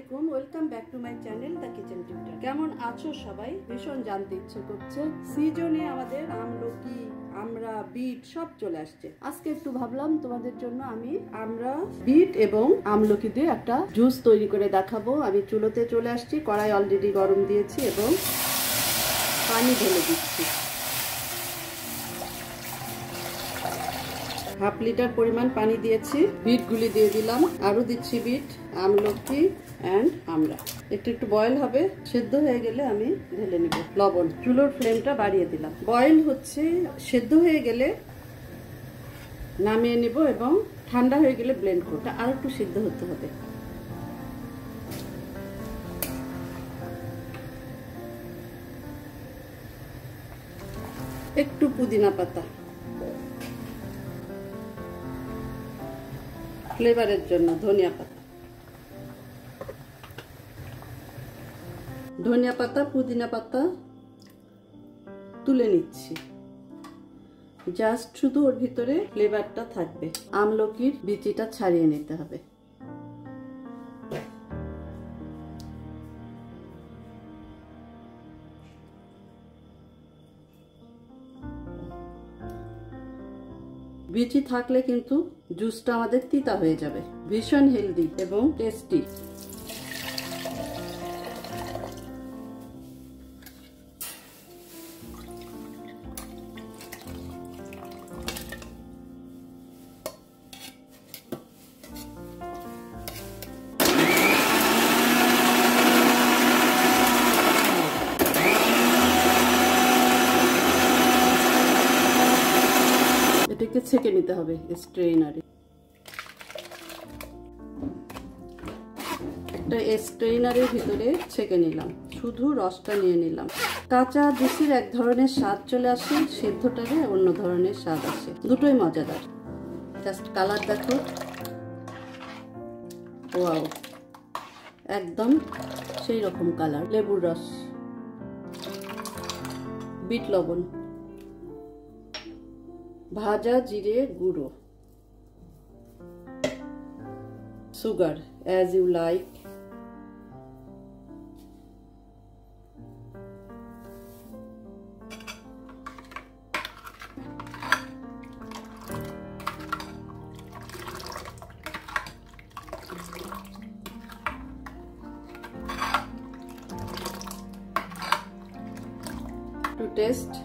আলাইকুম, welcome back to my channel the kitchen tutor. কেমন আছো সবাই? ভীষণ জানতে ইচ্ছে করছে। সিজনে আমাদের আমলকি, আমরা, বিট সব চলে আসছে। আজকে একটু ভাবলাম তোমাদের জন্য আমি আমরা, বিট এবং আমলকি দিয়ে একটা জুস তৈরি করে দেখাবো। আমি চুলোতে চলে আসছি, কড়াই অলরেডি গরম দিয়েছি এবং পানি ঢেলে দিচ্ছি। হাফ লিটার পরিমাণ পানি দিয়েছি, বিট গুলি দিয়ে দিলাম, আরো দিচ্ছি বিট, আমলকি এন্ড আমরা। একটু বয়েল হবে, সেদ্ধ হয়ে গেলে আমি ঢেলে নিব। লবণ, চুলোর ফ্লেমটা বাড়িয়ে দিলাম। বয়েল হচ্ছে, সেদ্ধ হয়ে গেলে নামিয়ে নিব এবং ঠান্ডা হয়ে গেলে ব্লেন্ড করতে আর একটু সিদ্ধ হতে হবে। একটু পুদিনা পাতা ফ্লেভারের জন্য, ধনিয়া পাতা, পুদিনা পাতা তুলে নিচ্ছি। জাস্ট শুধু ওর ভিতরে ফ্লেভারটা থাকবে। আমলকির বিচিটা ছাড়িয়ে নিতে হবে। বিচি থাকলে কিন্তু জুসটা আমাদের তিতা হয়ে যাবে। ভীষণ হেলদি এবং টেস্টি। এটাকে ছেঁকে নিতে হবে স্ট্রেইনারে। একটা স্ট্রেইনারের ভিতরে ছেঁকে নিলাম, শুধু রসটা নিয়ে নিলাম। কাঁচা জুসের এক ধরনের স্বাদ চলে আসে, সিদ্ধটারে অন্য ধরনের স্বাদ আসে, দুটোই মজাদার। জাস্ট কালার দেখো, ওয়াও, একদম সেই রকম কালার। লেবুর রস, বিট লবণ, ভাজা জিরে গুঁড়ো, sugar as you like, to taste.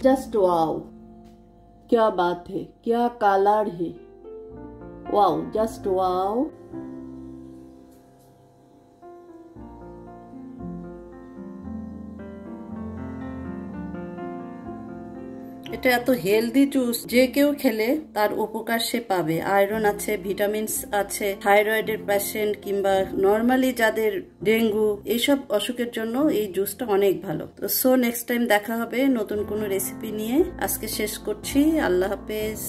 Just wow, क्या बात है, क्या कलर है, वाओ, जस्ट वाओ। এটা এত হেলদি জুস, যে কেউ খেলে তার উপকার সে পাবে। আয়রন আছে, ভিটামিনস আছে। থাইরয়েডের পেশেন্ট কিংবা নর্মালি যাদের ডেঙ্গু, এইসব অসুখের জন্য এই জুসটা অনেক ভালো। তো নেক্সট টাইম দেখা হবে নতুন কোনো রেসিপি নিয়ে। আজকে শেষ করছি, আল্লাহ হাফেজ।